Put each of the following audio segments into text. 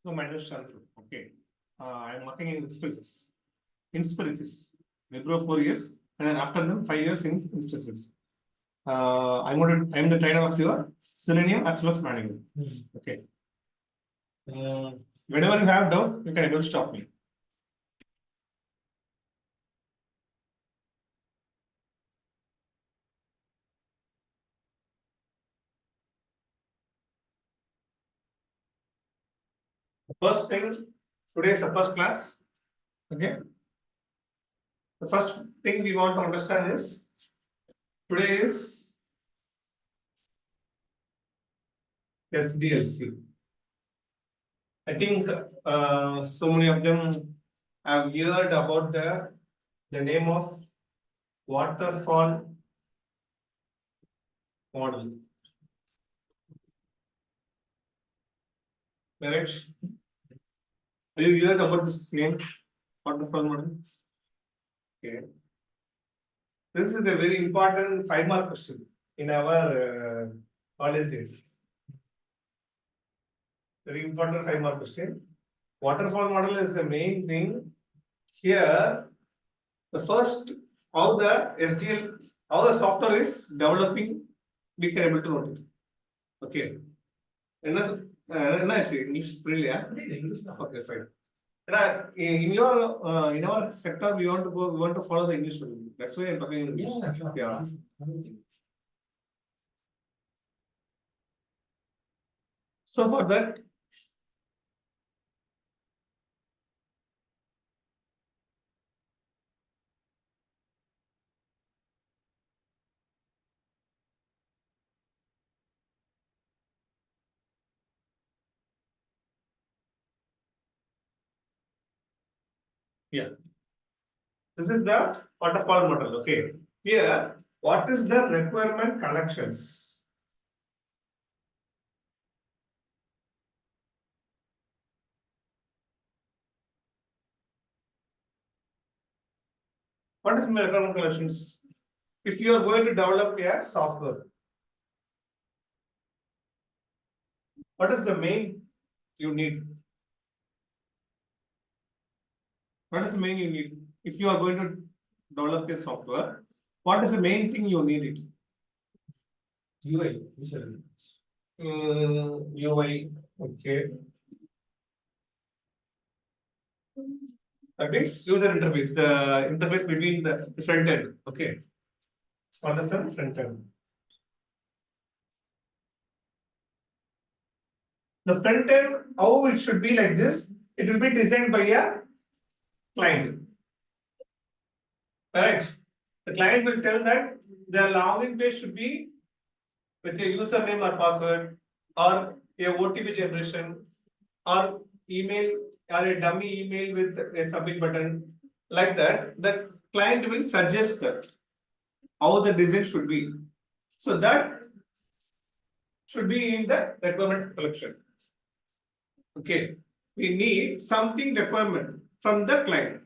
So my name is Chandru. Okay. I'm working in instances. Instances. Wipro 4 years, and then after them 5 years in instances. I'm the trainer of your Selenium as well as manual. Okay. Whenever you have doubt, you can able to stop me. The first thing, today is the first class. Okay. The first thing we want to understand is today is SDLC. I think so many of them have heard about the name of Waterfall Model. Correct? Have you heard about this name? Waterfall Model? Okay. This is a very important 5-mark question in our college days. Very important 5-mark question. Waterfall model is the main thing. Here, the first, how the SDL, how the software is developing, we can able to note it. Okay. English really, yeah? Okay, fine. In our sector, we want to follow the English only. That's why I'm talking in English. Yeah. So for that, yeah. This is the waterfall model. Okay. Here, what is the requirement collections? What is my requirement collections? If you are going to develop a software, what is the main you need? What is the main you need? If you are going to develop a software, what is the main thing you need it? UI, UI, okay. That means user interface, the interface between the front end, okay. What is the front end? The front end, how it should be like this, it will be designed by a client. Correct. The client will tell that the login page should be with a username or password, or a OTP generation, or email, or a dummy email with a submit button. Like that, the client will suggest that how the design should be. So that should be in the requirement collection. Okay, we need something requirement from the client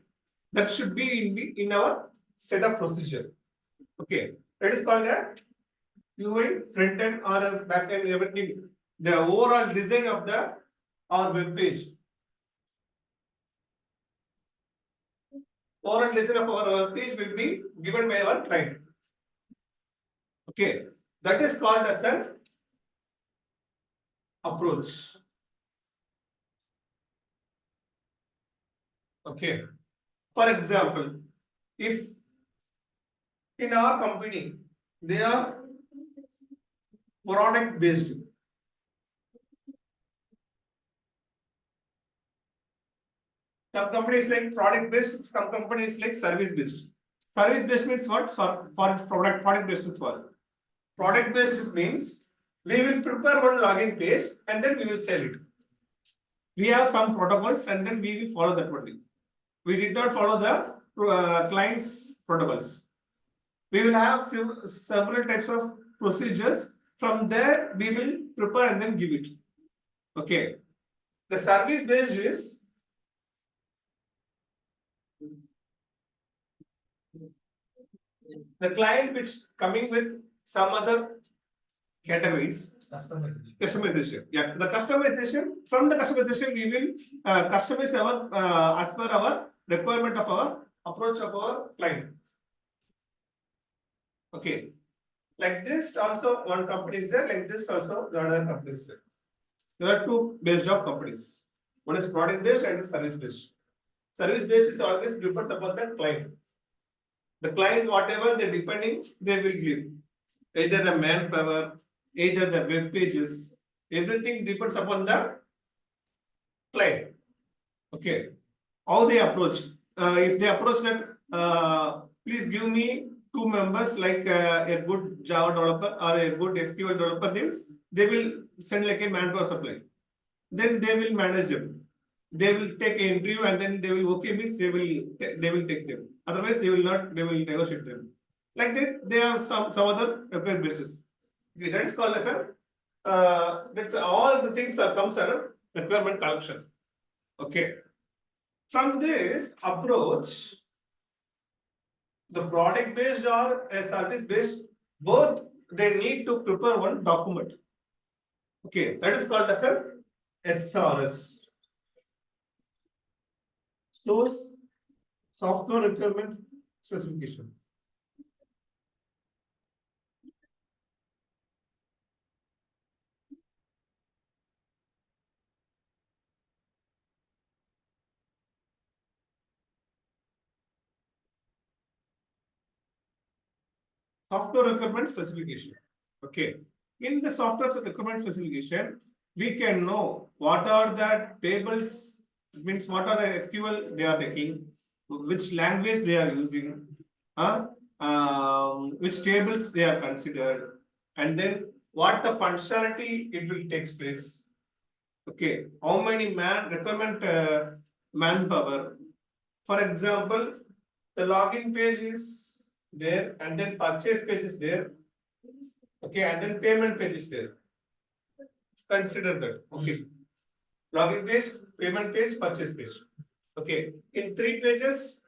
that should be in our set of procedure. Okay, that is called a UI front end or a back end, everything. The overall design of our web page. Overall design of our page will be given by our client. Okay, that is called as an approach. Okay, for example, if in our company they are product based, some companies like product based, some companies like service based. Service based means what? For product based is what? Product based means we will prepare one login page and then we will sell it. We have some protocols and then we will follow that only. We did not follow the client's protocols. We will have several types of procedures. From there, we will prepare and then give it. Okay. The service based is the client which coming with some other categories. Customization. Yeah, the customization, from the customization we will customize our as per our requirement of our approach of our client. Okay, like this also one company is there, like this also the other company is there. There are two based of companies. One is product based and service based. Service based is always depend upon the client. The client, whatever they depending, they will give. Either the manpower, either the web pages, everything depends upon the client. Okay. How they approach? If they approach that, please give me two members like a good Java developer or a good SQL developer, they will send like a manpower supply. Then they will manage them. They will take an interview and then they will okay means they will take them. Otherwise, they will not. They will negotiate them. Like that, they have some other required basis. Okay, that is called as a that's all the things are comes under requirement collection. Okay. From this approach, the product based or a service based, both they need to prepare one document. Okay, that is called as a SRS. Source Software Requirement Specification. Software requirement specification. Okay. In the software requirement specification, we can know what are the tables, means what are the SQL they are taking, which language they are using, which tables they are considered, and then what the functionality it will takes place. Okay, how many requirement manpower. For example, the login page is there, and then purchase page is there. Okay, and then payment page is there. Consider that. Okay, login page, payment page, purchase page. Okay, in 3 pages,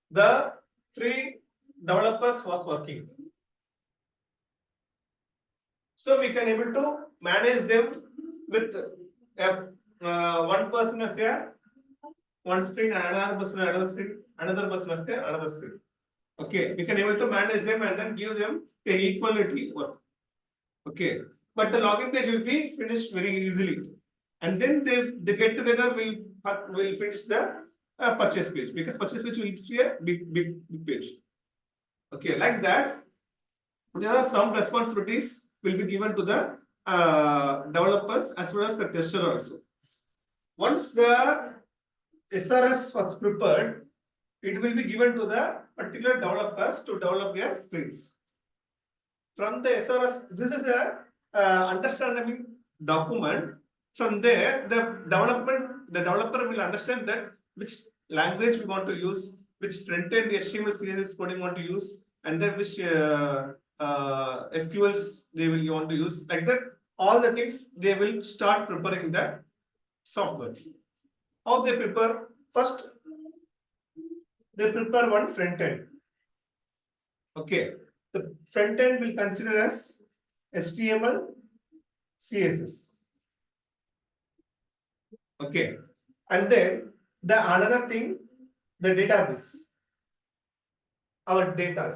the 3 developers was working. So we can able to manage them with one person as a one screen, another person another screen, another person as a another screen. Okay, we can able to manage them and then give them a equality work. Okay, but the login page will be finished very easily, and then they get together will finish the purchase page, because purchase page will be a big page. Okay, like that, there are some responsibilities will be given to the developers as well as the tester also. Once the SRS was prepared, it will be given to the particular developers to develop their screens. From the SRS, this is a understanding document. From there, the developer will understand that which language we want to use, which front-end HTML CSS coding want to use, and then which SQLs they will want to use. Like that, all the things they will start preparing the software. How they prepare? First, they prepare one front end. Okay, the front end will consider as HTML, CSS. Okay, and then the another thing, the database. Our data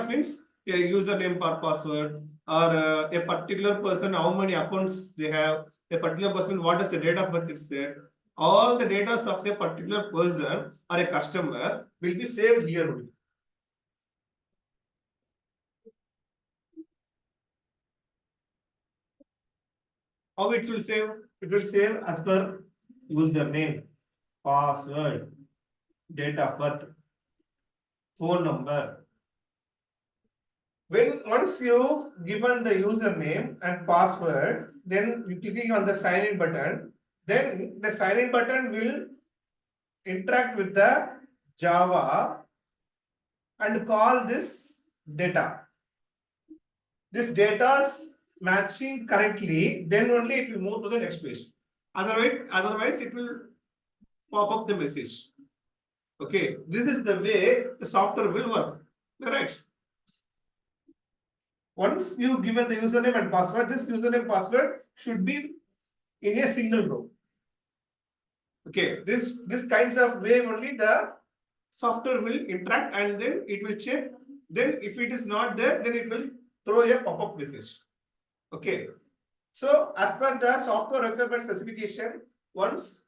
means a username or password, or a particular person how many accounts they have, a particular person what is the date of birth is there. All the data of a particular person or a customer will be saved here only. How it will save? It will save as per username, password, date of birth, phone number. When once you given the username and password, then you click on the sign in button. Then the sign in button will interact with the Java and call this data. This data's matching correctly, then only it will move to the next page. Otherwise it will pop up the message. Okay, this is the way the software will work. Right? Once you given the username and password, this username password should be in a single row. Okay, this kinds of way only the software will interact and then it will check. Then if it is not there, then it will throw a pop-up message. Okay. So as per the software requirement specification, once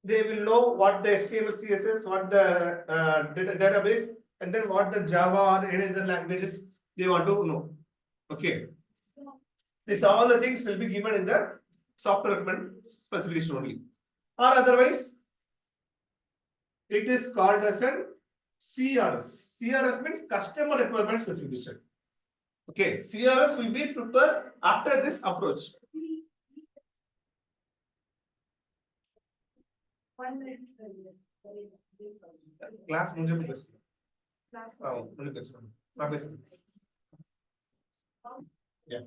they will know what the HTML, CSS, what the database, and then what the Java or any other languages they want to know. Okay. This all the things will be given in the software requirement specification only. Or otherwise, it is called as a CRS. CRS means customer requirement specification. Okay, CRS will be prepared after this approach. 1 minute. Class मुझे भी बस. Class. मुझे बस. Yeah.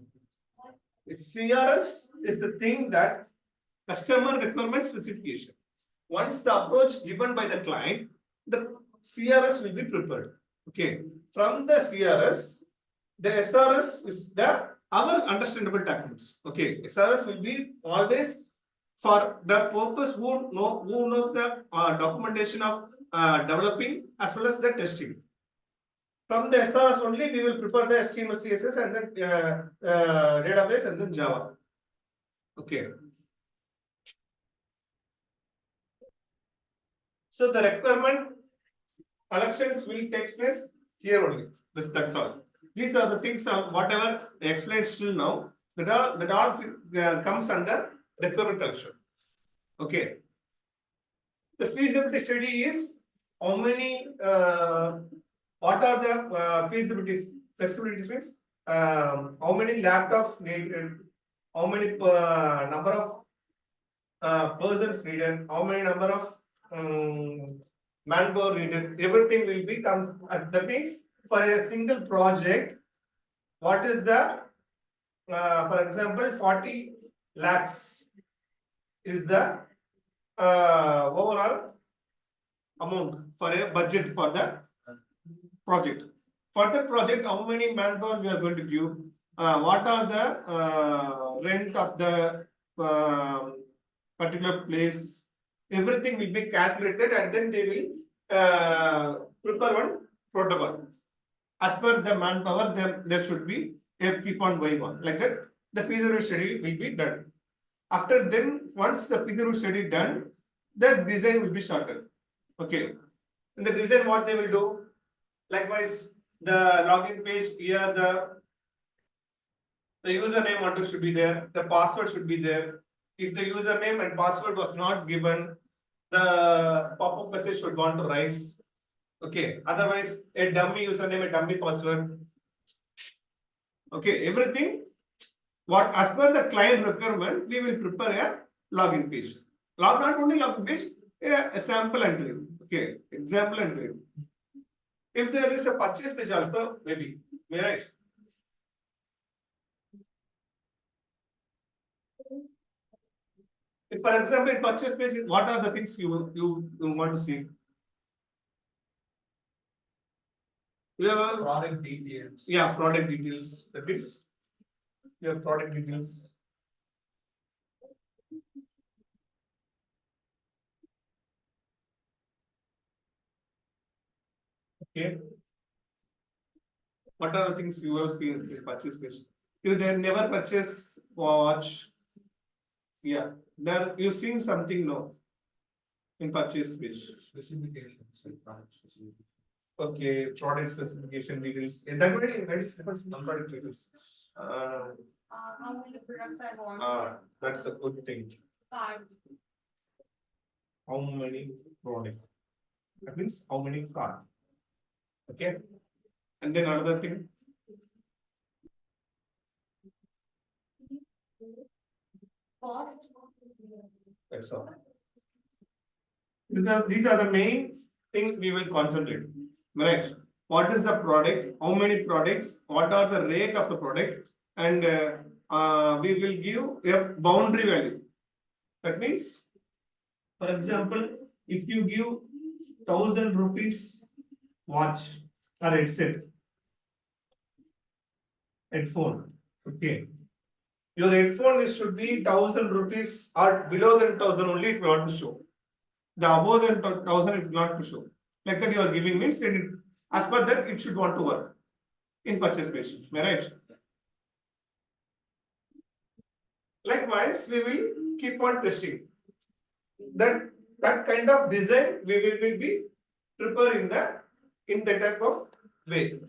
CRS is the thing that customer requirement specification. Once the approach given by the client, the CRS will be prepared. Okay. From the CRS, the SRS is the our understandable documents. Okay. SRS will be always for the purpose who knows the documentation of developing as well as the testing. From the SRS only, we will prepare the HTML, CSS, and then database, and then Java. Okay. So the requirement collections will take place here only. That's all. These are the things whatever I explained still now. That all comes under requirement collection. Okay. The feasibility study is how many. What are the feasibilities? Flexibilities means how many laptops needed, how many number of persons needed, how many number of manpower needed. Everything will be comes. That means for a single project, what is the for example 40 lakhs is the overall amount for a budget for the project. For the project, how many manpower we are going to give? What are the rent of the particular place? Everything will be calculated, and then they will prepare one protocol. As per the manpower, there should be a keep on going on like that. The feasibility study will be done. After then, once the feasibility study done, the design will be started. Okay. In the design, what they will do? Likewise, the login page here, the username want should be there, the password should be there. If the username and password was not given, the pop-up message should want to rise. Okay, otherwise a dummy username, a dummy password. Okay, everything what as per the client requirement, we will prepare a login page. Not only login page, a sample entry. Okay, example entry. If there is a purchase page also, maybe, right? If, for example, in purchase page, what are the things you want to see? You have product details. Yeah, product details. That means your product details. Okay. What are the things you have seen in purchase page? You then never purchase watch. Yeah, there you seen something no in purchase page. Specifications. Okay, product specification details. That very simple product details. How many products I want. That's a good thing. Card. How many product? That means how many card. Okay. And then another thing. Cost. That's all. These are the main thing we will concentrate. Right. What is the product? How many products? What are the rate of the product? And we will give a boundary value. That means, for example, if you give 1,000 rupees watch or headset, headphone. Okay. Your headphone is should be 1,000 rupees or below than 1,000 only if you want to show. The above than 1,000 it will not to show. Like that you are giving means as per that it should want to work in purchase page. Am I right? Likewise, we will keep on testing. That kind of design we will be preparing in the type of way.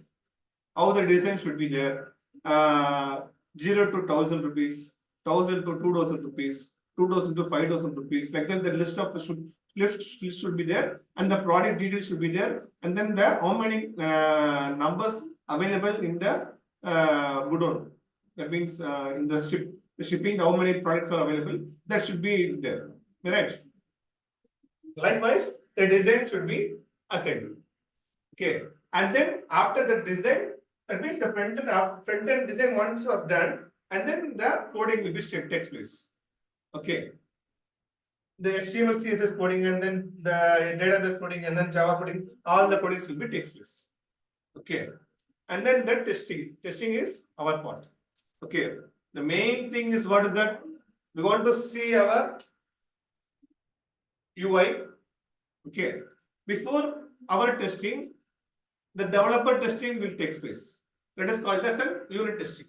How the design should be there. 0 to 1,000 rupees, 1,000 to 2,000 rupees, 2,000 to 5,000 rupees. Like that, the list of the list should be there, and the product details should be there, and then the how many numbers available in the godown. That means in the shipping, how many products are available. That should be there. Right. Likewise, the design should be assigned. Okay, and then after the design, that means the front end design once was done, and then the coding will be takes place. Okay, the HTML, CSS coding, and then the database coding, and then Java coding, all the codings will be takes place. Okay, and then the testing. Testing is our part. Okay, the main thing is what is that? We want to see our UI. Okay, before our testing, the developer testing will take place. That is called as a unit testing.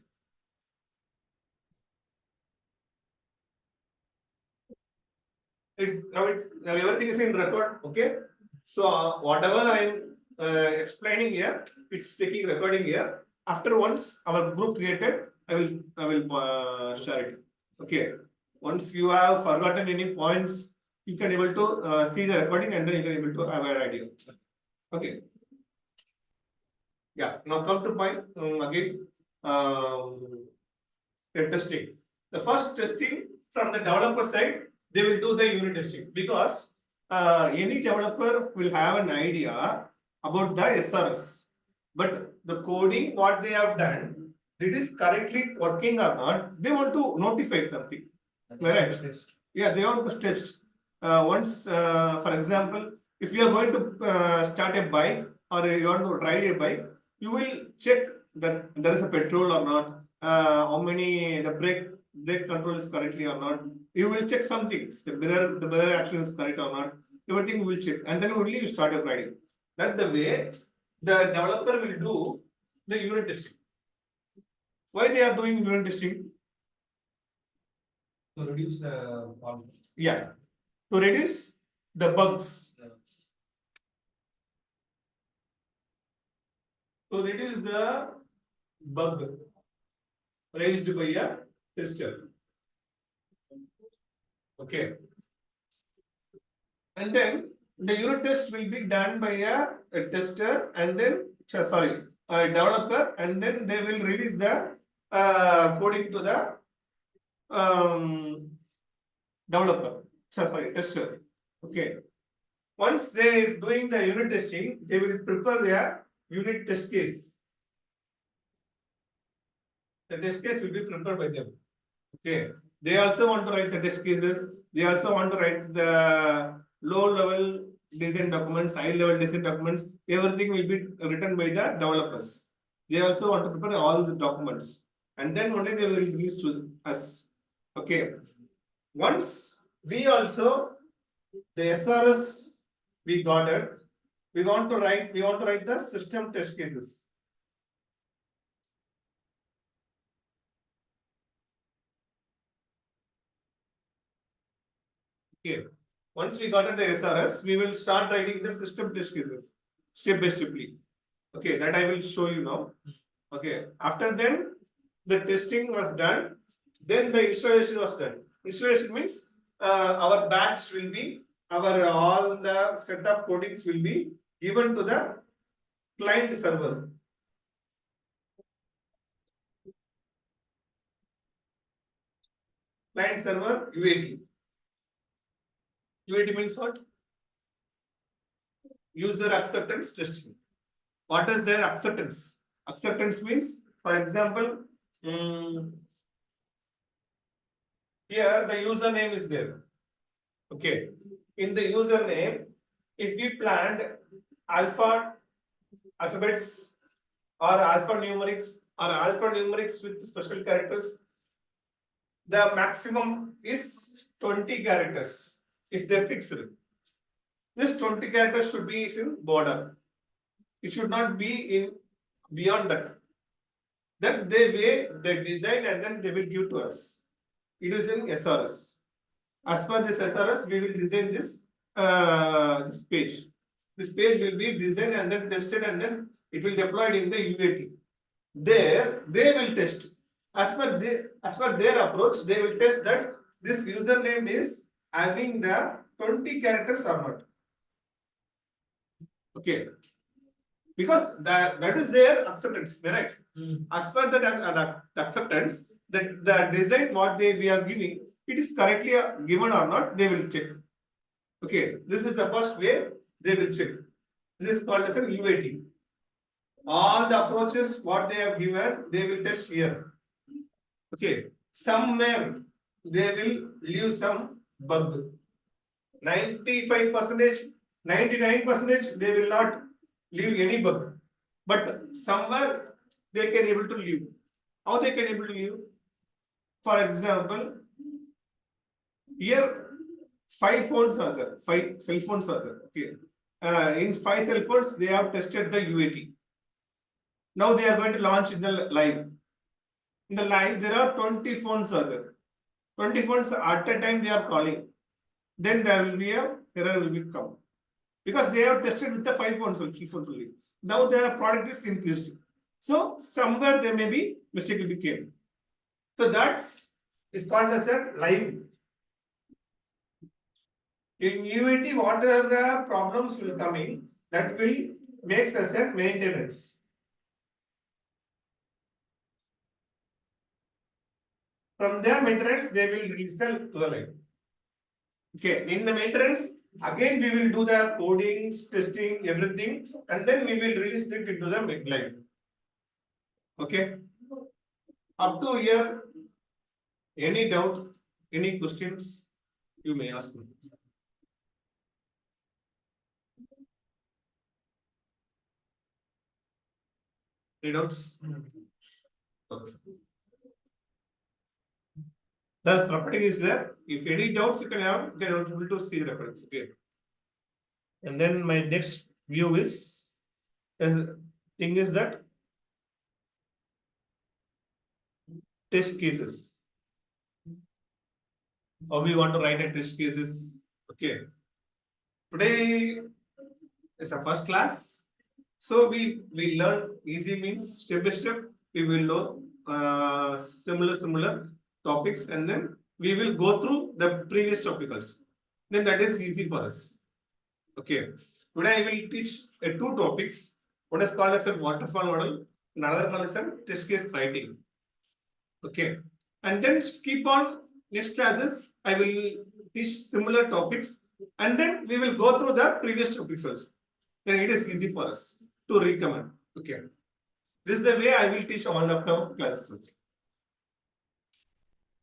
Now everything is in record. Okay, so whatever I am explaining here, it's taking recording here. After once our group created, I will share it. Okay, once you have forgotten any points, you can able to see the recording, and then you can able to have an idea. Okay. Yeah, now come to point again. The testing. The first testing from the developer side, they will do the unit testing because any developer will have an idea about the SRS, but the coding what they have done, it is correctly working or not. They want to notify something. Right? Yeah, they want to test. Once, for example, if you are going to start a bike or you want to ride a bike, you will check that there is a petrol or not, how many the brake control is correctly or not. You will check some things, the mirror action is correct or not. Everything will check, and then only you start your riding. That's the way the developer will do the unit testing. Why they are doing unit testing? To reduce the problem. Yeah, to reduce the bugs. To reduce the bug raised by a tester. Okay. And then the unit test will be done by a tester, and then sorry, a developer, and then they will release the coding to the developer. Sorry, tester. Okay. Once they doing the unit testing, they will prepare their unit test case. The test case will be prepared by them. Okay. They also want to write the test cases. They also want to write the low level design documents, high level design documents. Everything will be written by the developers. They also want to prepare all the documents, and then only they will release to us. Okay. Once we also the SRS we got it. We want to write the system test cases. Okay. Once we got the SRS, we will start writing the system test cases step by step. Okay, that I will show you now. Okay. After then, the testing was done. Then the installation was done. Installation means our batch will be all the set of codings will be given to the client server. Client server UAT. UAT means what? User acceptance testing. What is their acceptance? Acceptance means, for example, here the username is there. Okay. In the username, if we planned alphabets or alphanumerics or alphanumerics with special characters, the maximum is 20 characters if they're fixed. This 20 characters should be in border. It should not be in beyond that. Then they design and then they will give to us. It is in SRS. As per this SRS, we will design this page. This page will be designed and then tested and then it will deployed in the UAT. There they will test. As per their approach, they will test that this username is having the 20 characters or not. Okay. Because that is their acceptance, correct? As per the acceptance, the design what we are giving, it is correctly given or not, they will check. Okay, this is the first way they will check. This is called as an UAT. All the approaches what they have given, they will test here. Okay, somewhere they will leave some bug. 95%, 99% they will not leave any bug. But somewhere they can able to leave. How they can able to leave? For example, here 5 phones are there, 5 cell phones are there. Okay. In 5 cell phones, they have tested the UAT. Now they are going to launch in the live. In the live, there are 20 phones are there. 20 phones at a time they are calling. Then there will be a error will be come. Because they have tested with the 5 phones only. Now their product is increased. So somewhere there may be mistake will be came. So that's is called as a live. In UAT, what are the problems will coming that will makes us a maintenance. From their maintenance, they will resell to the line. Okay, in the maintenance, again we will do the coding, testing, everything, and then we will release it into the line. Okay. Up to here, any doubt, any questions, you may ask me. Any doubts? Okay. Thus, referring is there. If any doubts you can have, you can able to see the reference. Okay. And then my next view is, thing is that test cases. How we want to write a test cases. Okay. Today is a first class. So we learn easy means step by step. We will know similar topics and then we will go through the previous topicals. Then that is easy for us. Okay. Today I will teach 2 topics. One is called as a waterfall model. Another called as a test case writing. Okay. And then keep on next classes. I will teach similar topics and then we will go through the previous topics also. Then it is easy for us to recommend. Okay. This is the way I will teach all of the classes also.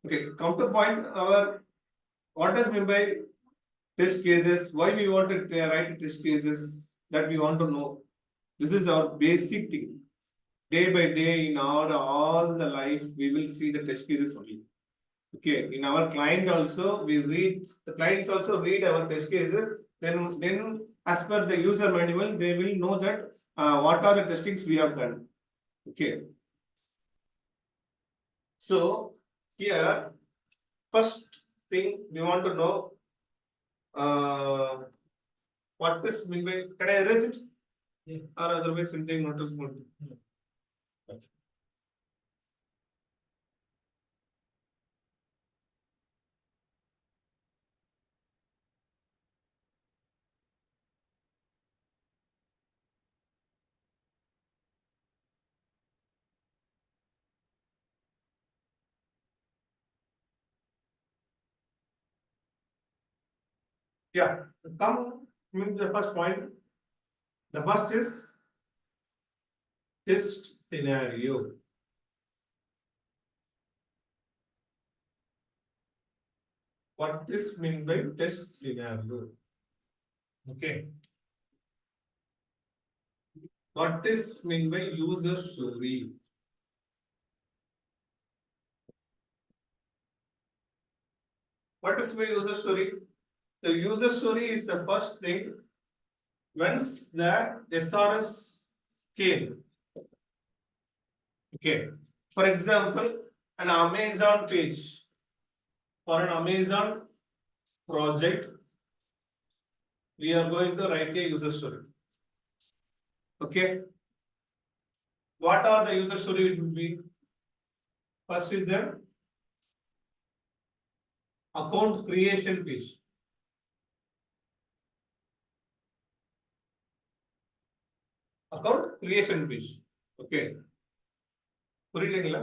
Okay, counterpoint our what does mean by test cases, why we want to write test cases, that we want to know. This is our basic thing. Day by day in our all the life, we will see the test cases only. Okay, in our client also, we read, the clients also read our test cases, then as per the user manual, they will know that what are the testings we have done. Okay. So here, first thing we want to know what this mean by, can I erase it? Yeah. Or otherwise something notice mode. Yeah, come to the first point. The first is test scenario. What is mean by test scenario? Okay. What is mean by user story? What is my user story? The user story is the first thing once the SRS came. Okay. For example, an Amazon page. For an Amazon project, we are going to write a user story. Okay. What are the user story it will be? First is the account creation page. Account creation page. Okay. புரியலைங்களா?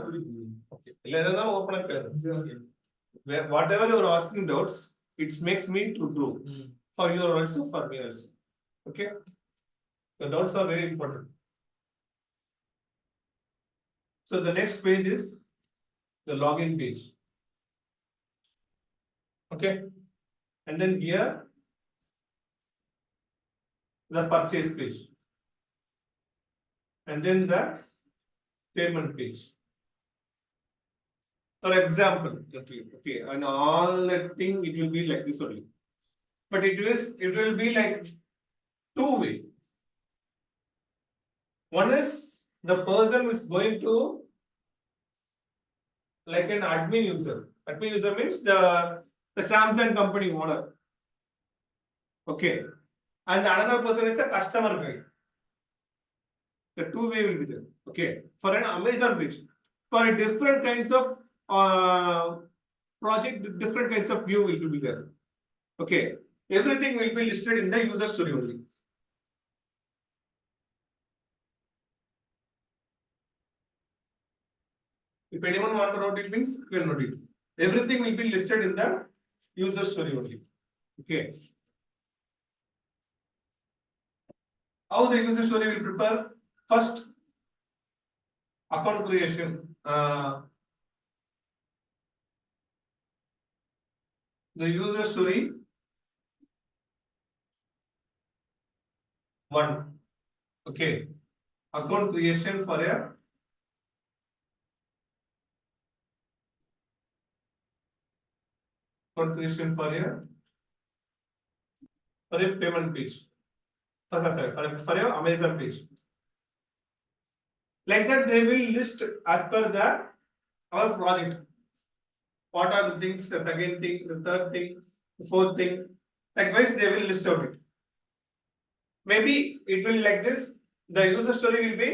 Okay. இல்ல எதாவது open ஆ whatever you are asking doubts, it makes me to do for your also for me also. Okay. The doubts are very important. So the next page is the login page. Okay. And then here the purchase page. And then the payment page. For example, okay, and all that thing it will be like this only. But it will be like two way. One is the person who is going to like an admin user. Admin user means the Samsung company owner. Okay. And another person is the customer guy. The two way will be there. Okay. For an Amazon page, for a different kinds of project, different kinds of view will be there. Okay. Everything will be listed in the user story only. If anyone want to note it means you can note it. Everything will be listed in the user story only. Okay. How the user story will prepare? First, account creation. The user story one. Okay. Account creation for a account creation for a payment page. For a Amazon page. Like that, they will list as per the our project. What are the things, the second thing, the third thing, the fourth thing. Likewise, they will list out it. Maybe it will like this. The user story will be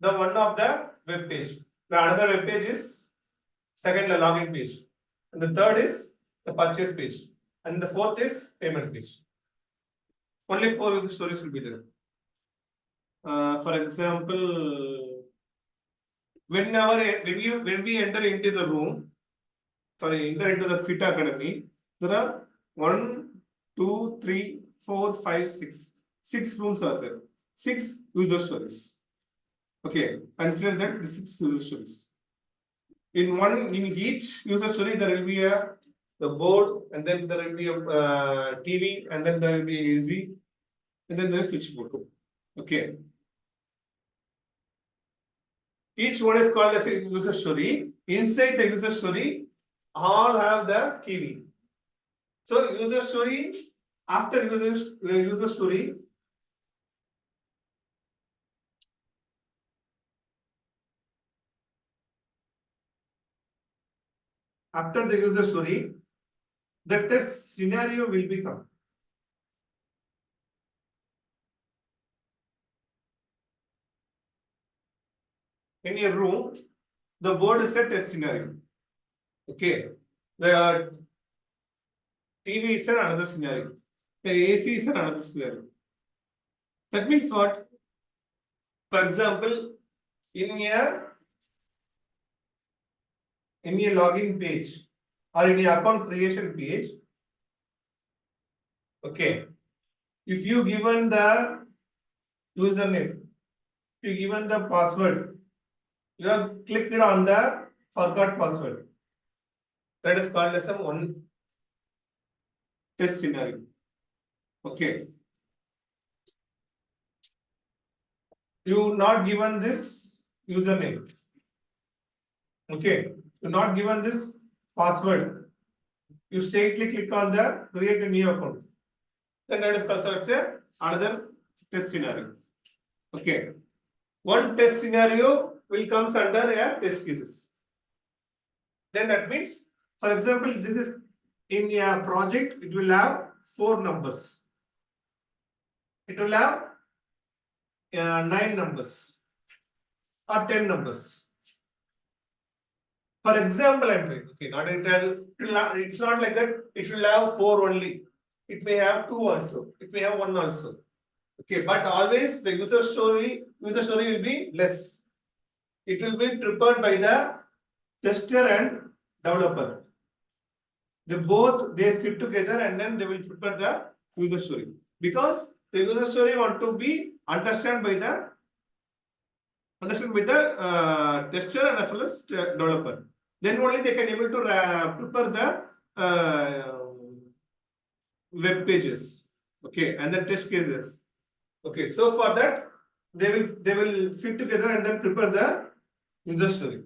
the one of the web page. The another web page is second the login page. And the third is the purchase page. And the fourth is payment page. Only 4 user stories will be there. For example, when we enter into the room, enter into the FIT Academy, there are 1, 2, 3, 4, 5, 6. 6 rooms are there. 6 user stories. Okay, consider that the 6 user stories. In each user story, there will be the board, and then there will be a TV, and then there will be AC, and then there is switchboard. Okay. Each one is called as a user story. Inside the user story, all have the TV. So user story, after user story, after the user story, the test scenario will become. In your room, the board is a test scenario. Okay. The TV is another scenario. The AC is another scenario. That means what? For example, in a login page or in your account creation page, okay, if you given the username, if you given the password, you have clicked on the forgot password. That is called as a one test scenario. Okay. You not given this username. Okay. You not given this password. you straightly click on the create a new account. Then that is considered another test scenario. Okay. One test scenario will comes under a test cases. Then that means, for example, this is in a project, it will have 4 numbers. It will have 9 numbers or 10 numbers. For example, I'm doing, okay, not entirely, it's not like that, it will have 4 only. It may have 2 also, it may have 1 also. Okay, but always the user story will be less. It will be prepared by the tester and developer. They sit together and then they will prepare the user story. Because the user story want to be understood by the tester and as well as developer. Then only they can able to prepare the web pages. Okay, and the test cases. Okay, so for that they will sit together and then prepare the user story.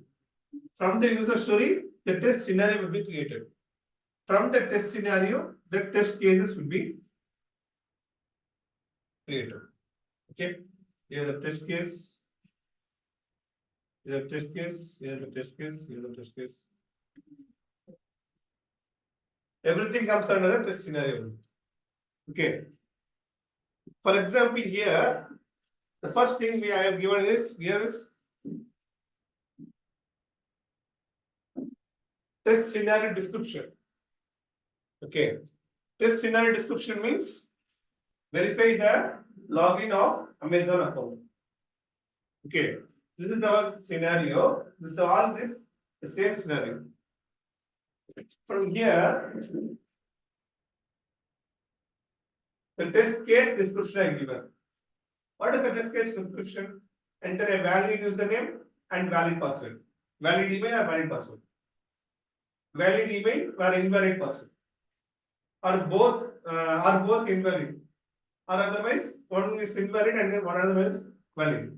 From the user story, the test scenario will be created. From the test scenario, the test cases will be created. Okay, here the test case, here the test case, here the test case, here the test case. Everything comes under the test scenario. Okay. For example, here the first thing I have given is here is test scenario description. Okay. Test scenario description means verify the login of Amazon account. Okay. This is our scenario. This is all the same scenario. From here, the test case description I given. What is the test case description? Enter a valid username and valid password. Valid email or valid password. Valid email or invalid password. Or both invalid. Or otherwise, one is invalid and one other is valid.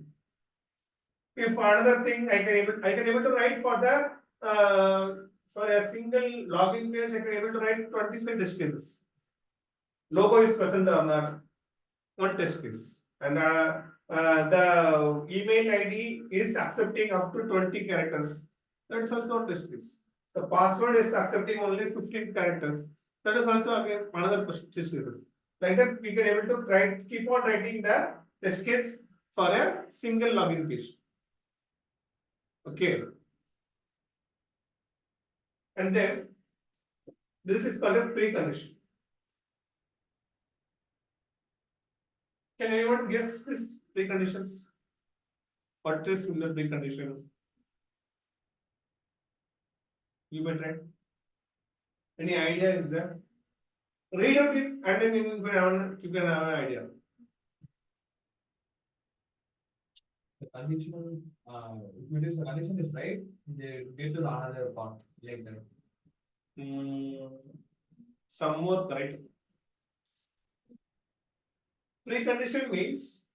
If another thing I can able to write for a single login page, I can able to write 25 test cases. Logo is present or not, one test case, and the email ID is accepting up to 20 characters. That is also one test case. The password is accepting only 15 characters. That is also again another test cases. Like that, we can able to keep on writing the test case for a single login page. Okay. And then this is called a precondition. Can anyone guess this preconditions? What is similar precondition? You may try. Any idea is there? Read out it and then you can have an idea. The condition, if it is the condition is right, they get to the another part like that. Some more correct. Precondition means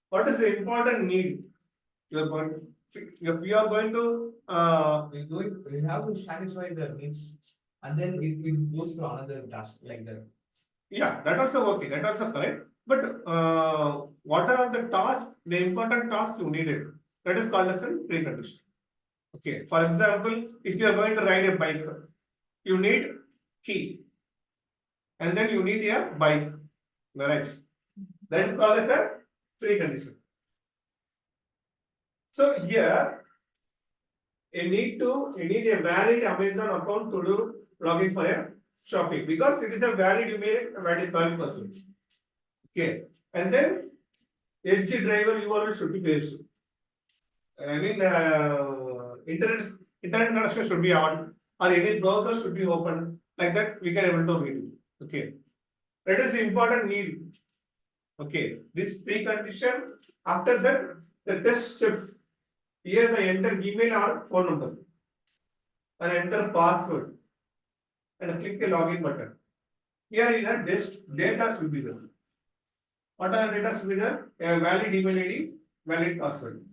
what is the important need you are going. If you are going to We have to satisfy the needs and then it goes to another task like that. yeah, that also okay, that also correct. But what are the tasks, the important tasks you needed? That is called as a precondition. Okay, for example, if you are going to ride a bike, you need key, and then you need a bike, right? That is called as a precondition. So here, you need a valid Amazon account to do login for a shopping, because it is a valid email, valid 12%. Okay, and then edge driver URL should be based. I mean, internet connection should be on, or any browser should be open. Like that, we can able to read it. Okay, that is the important need. Okay, this precondition. After that, the test steps. Here, the enter email or phone number, and enter password, and click the login button. Here is a data should be there. What are the data should be there? A valid email ID, valid password.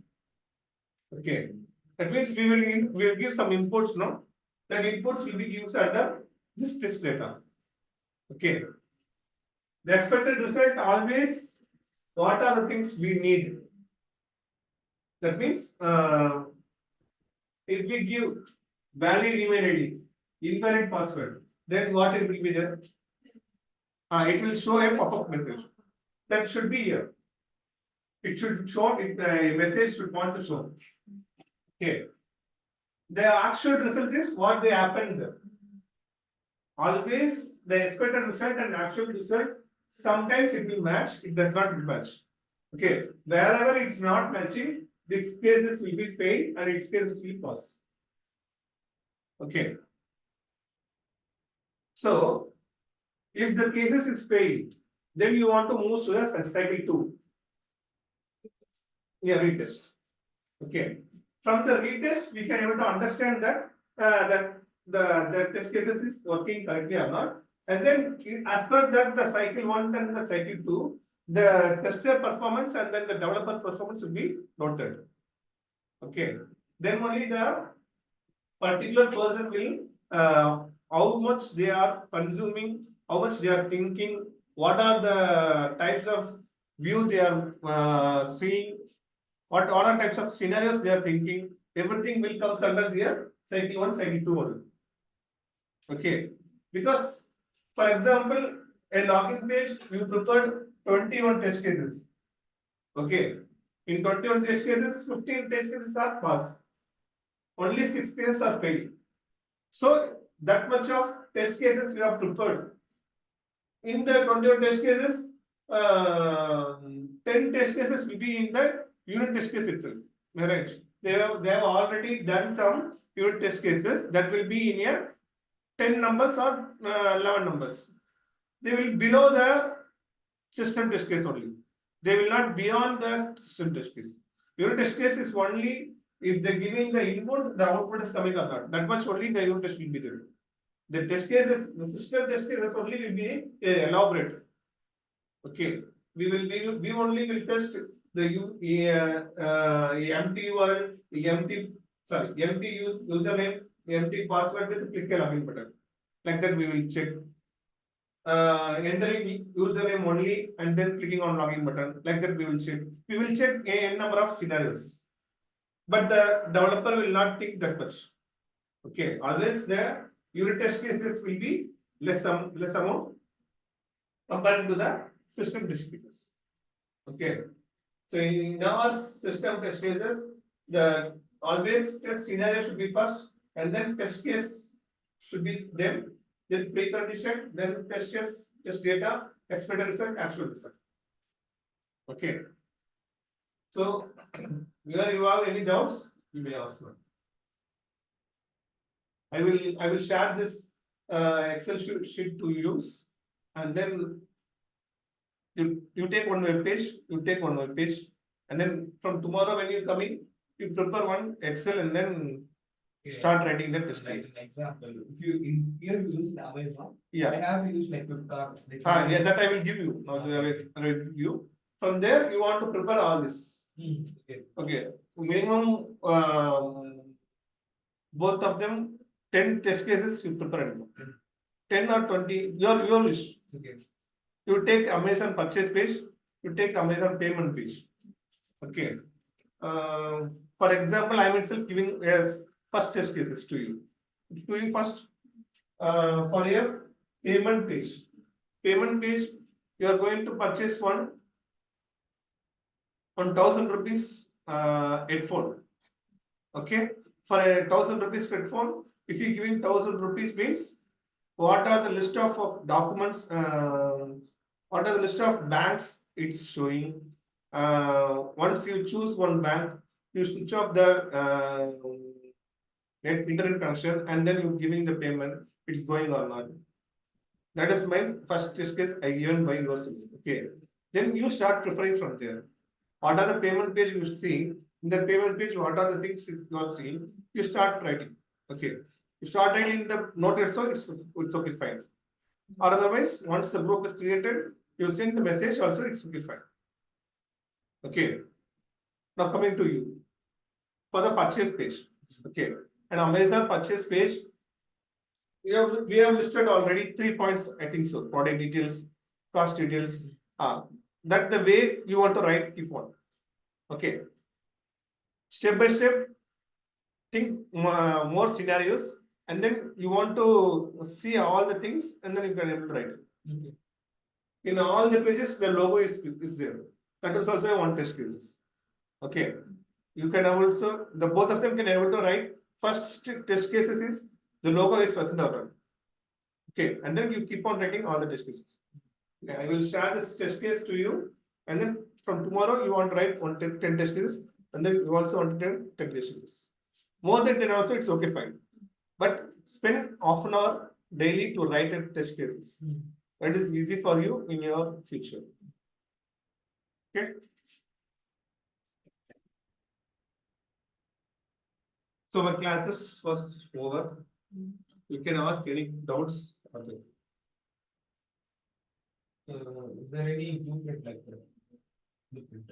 Okay, that means we will give some inputs. No, that inputs will be given under this test data. Okay. The expected result always, what are the things we need? That means, if we give valid email ID, invalid password, then what it will be there? It will show a pop-up message. That should be here. It should show, a message should want to show. Okay. The actual result is what they happened there. Always the expected result and actual result, sometimes it will match, it does not match. Okay, wherever it's not matching, its cases will be failed and its cases will pass. Okay. So, if the cases is failed, then you want to move to the cycle 2. Yeah, retest. Okay. From the retest, we can able to understand that the test cases is working correctly or not. And then as per that, the cycle 1 and the cycle 2, the tester performance and then the developer performance will be noted. Okay. Then only the particular person will how much they are consuming, how much they are thinking, what are the types of view they are seeing, what are types of scenarios they are thinking, everything will come under here cycle 1, cycle 2 only. Okay, because for example, a login page you prepared 21 test cases. Okay, in 21 test cases, 15 test cases are pass. Only 6 cases are failed. So that much of test cases we have prepared. In the 21 test cases, 10 test cases will be in the unit test case itself. Right? They have already done some unit test cases that will be in a 10 numbers or 11 numbers. They will below the system test case only. They will not beyond the system test case. Unit test case is only if they're giving the input, the output is coming or not. That much only the unit test will be there. The test cases, the system test cases only will be elaborate. Okay, we only will test the empty URL, the empty username, empty password with click a login button. Like that we will check. Entering username only and then clicking on login button. Like that we will check. We will check a number of scenarios. But the developer will not think that much. Okay, always the unit test cases will be less amount compared to the system test cases. Okay, so in our system test cases, the always test scenario should be first, and then test case should be then precondition, then test case, test data, expected result, actual result. Okay. So, where you have any doubts, you may ask me. I will share this Excel sheet to use, and then you take one web page, and then from tomorrow when you come in, you prepare one Excel and then start writing the test Like case. an example, if you in here you use Amazon, Yeah. I have used like Flipkart. Yeah, that I will give you. Now I will give you. From there, you want to prepare all this. Okay. Okay. Minimum both of them 10 test cases you prepare. 10 or 20, your wish. Okay. You take Amazon purchase page, you take Amazon payment page. Okay. For example, I am itself giving as first test cases to you. Doing first for your payment page. Payment page, you are going to purchase one 1,000 rupees headphone. Okay, for a 1,000 rupees headphone, if you giving 1,000 rupees means what are the list of documents? What are the list of banks it's showing? Once you choose one bank, you switch off the internet connection and then you giving the payment. It's going or not. That is my first test case I given by yourself. Okay. Then you start preparing from there. What are the payment page you see? In the payment page, what are the things you are seeing? You start writing. Okay. You start writing the note, so it's okay, fine. Or otherwise, once the group is created, you send the message also, it's okay, fine. Okay. Now coming to you for the purchase page. Okay. And Amazon purchase page, we have listed already 3 points, I think so. Product details, cost details. That the way you want to write, keep on. Okay. Step by step, think more scenarios, and then you want to see all the things, and then you can able to write it. Okay. In all the pages, the logo is there. That is also one test cases. Okay. You can also, the both of them can able to write. First test cases is the logo is present or not. Okay, and then you keep on writing all the test cases. Okay, I will share this test case to you, and then from tomorrow you want to write 10 test cases, and then you also want to 10 test cases. More than 10 also, it's okay, fine. But spend half an hour daily to write a test cases. That is easy for you in your future. Okay. So my classes was over. You can ask any doubts. Okay. Is there any blueprint like that? Blueprint.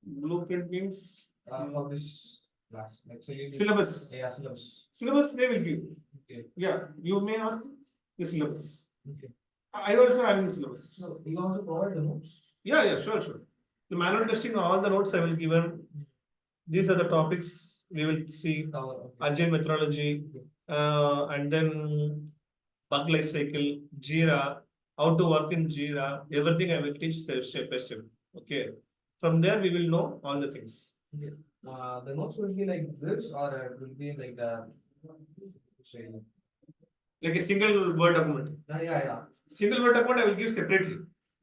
Blueprint means For this class, actually. syllabus. Yeah, syllabus. Syllabus they will give. Okay. Yeah, you may ask the syllabus. Okay. I also have the syllabus. So you also provide the notes? Yeah, sure. The manual testing, all the notes I will given. These are the topics we will see. Okay. Agile methodology, and then bug life cycle, Jira, how to work in Jira, everything I will teach step by step. Okay. From there we will know all the things. Okay. The notes will be like this, or it will be like say, Like a single word document. yeah. Single word document I will give separately.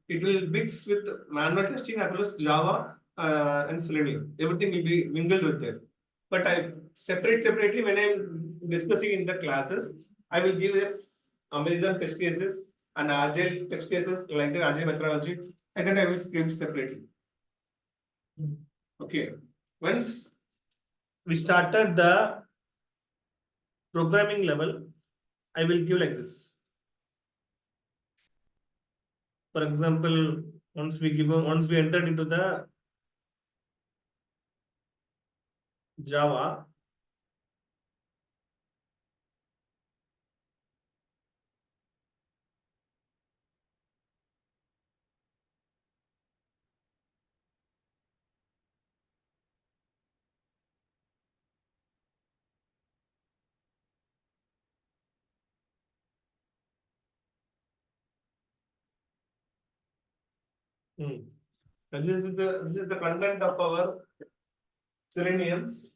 It will mix with manual testing as well as Java and Selenium. Everything will be mingled with there. But I separately when I'm discussing in the classes, I will give us Amazon test cases and Agile test cases like the Agile methodology, and then I will give separately. Okay. Once we started the programming level, I will give like this. For example, once we entered into the Java, and this is the content of our Seleniums.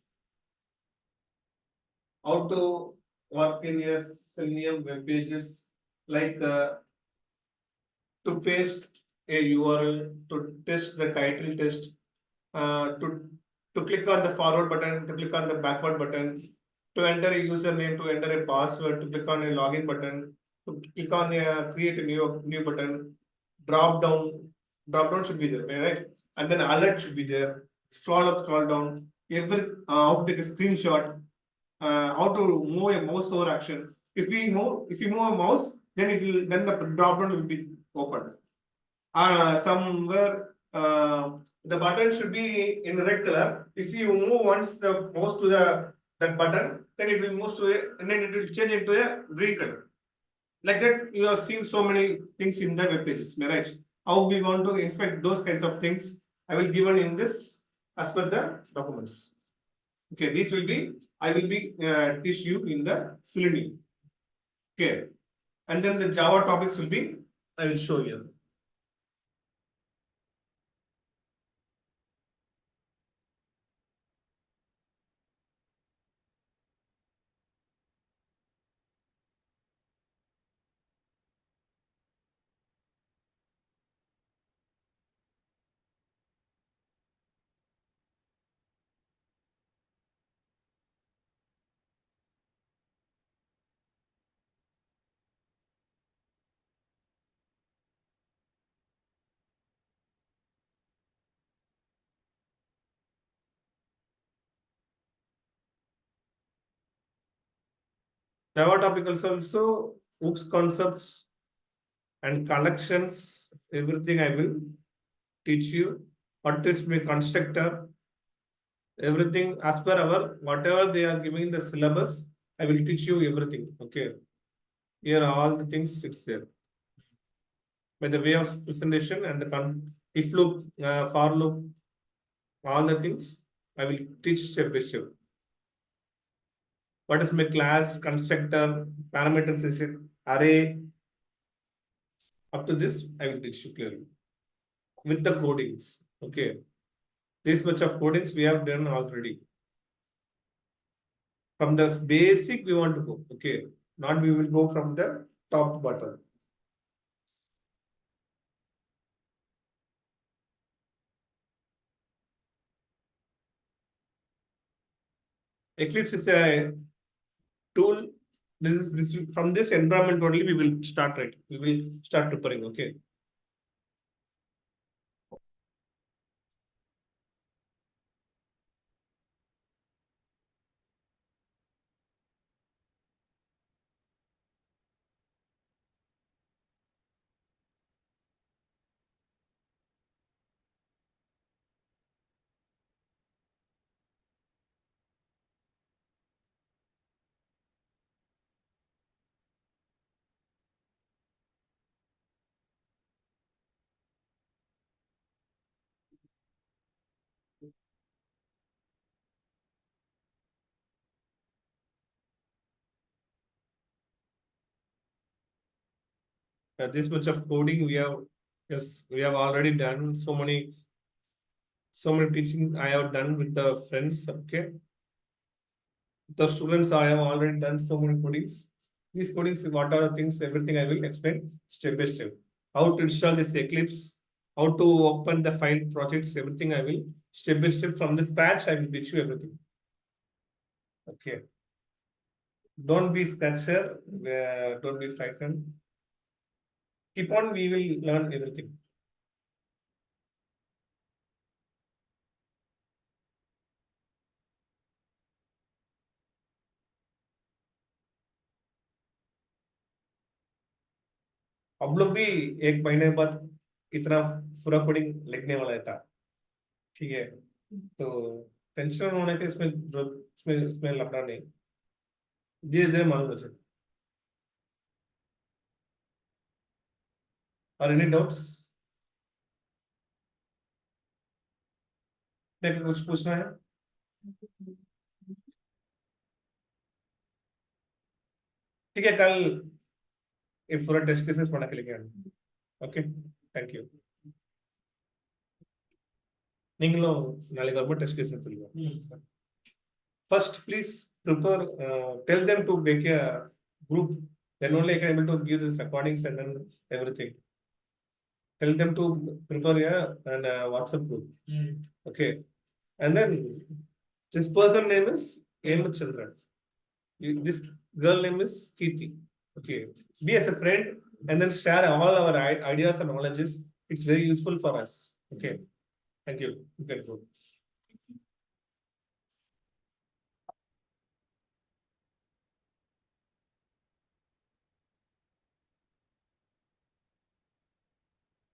How to work in your Selenium web pages, like to paste a URL, to test the title test, to click on the forward button, to click on the backward button, to enter a username, to enter a password, to click on a login button, to click on a create a new button, drop down should be there, right? And then alert should be there. Scroll up, scroll down. How to take a screenshot, how to move a mouse over action. If you move a mouse, then the drop down will be opened. Somewhere the button should be in red color. If you move once the mouse to that button, then it will move to and then it will change into a green color. Like that, you have seen so many things in the web pages, right? How we want to inspect those kinds of things, I will given in this as per the documents. Okay, this will be, I will be teach you in the Selenium. Okay, and then the Java topics will be, I will show you. Java topic also hooks concepts and collections, everything I will teach you. What is my constructor, everything as per our whatever they are giving the syllabus, I will teach you everything. Okay. Here all the things it's there. By the way of presentation and the if loop, for loop, all the things I will teach step by step. What is my class, constructor, parameter session, array? Up to this, I will teach you clearly with the codings. Okay. This much of codings we have done already. From the basic we want to go. Okay. Not we will go from the top to bottom. Eclipse is a tool. This from this environment only we will start, right? We will start preparing. Okay. This much of coding we have, yes, we have already done so many teaching I have done with the friends. Okay. The students I have already done so many codings. These codings, what are the things, everything I will explain step by step. How to install this Eclipse, how to open the file projects, everything I will step by step from the scratch. I will teach you everything. Okay. Don't be scratcher, don't be frightened. Keep on, we will learn everything. हम लोग भी एक महीने बाद इतना पूरा coding लिखने वाला था, ठीक है? तो टेंशन होने के इसमें लफड़ा नहीं, धीरे धीरे मालूम हो जाए. और एनी डाउट्स? देखो कुछ पूछना है? ठीक है, कल ये पूरा टेस्ट केसेस पढ़ा के लेके आना. Okay, thank you. நீங்களும் நாளைக்கு வரும்போது டெஸ்ட் கேसेस சொல்லுங்க. First, please prepare, tell them to make a group. Then only I can able to give this recordings and then everything. Tell them to prepare a WhatsApp group. Okay. And then this person name is Hemant Chandran. This girl name is Kirti. Okay. Be as a friend and then share all our ideas and knowledges. It's very useful for us. Okay. Thank you. You can go.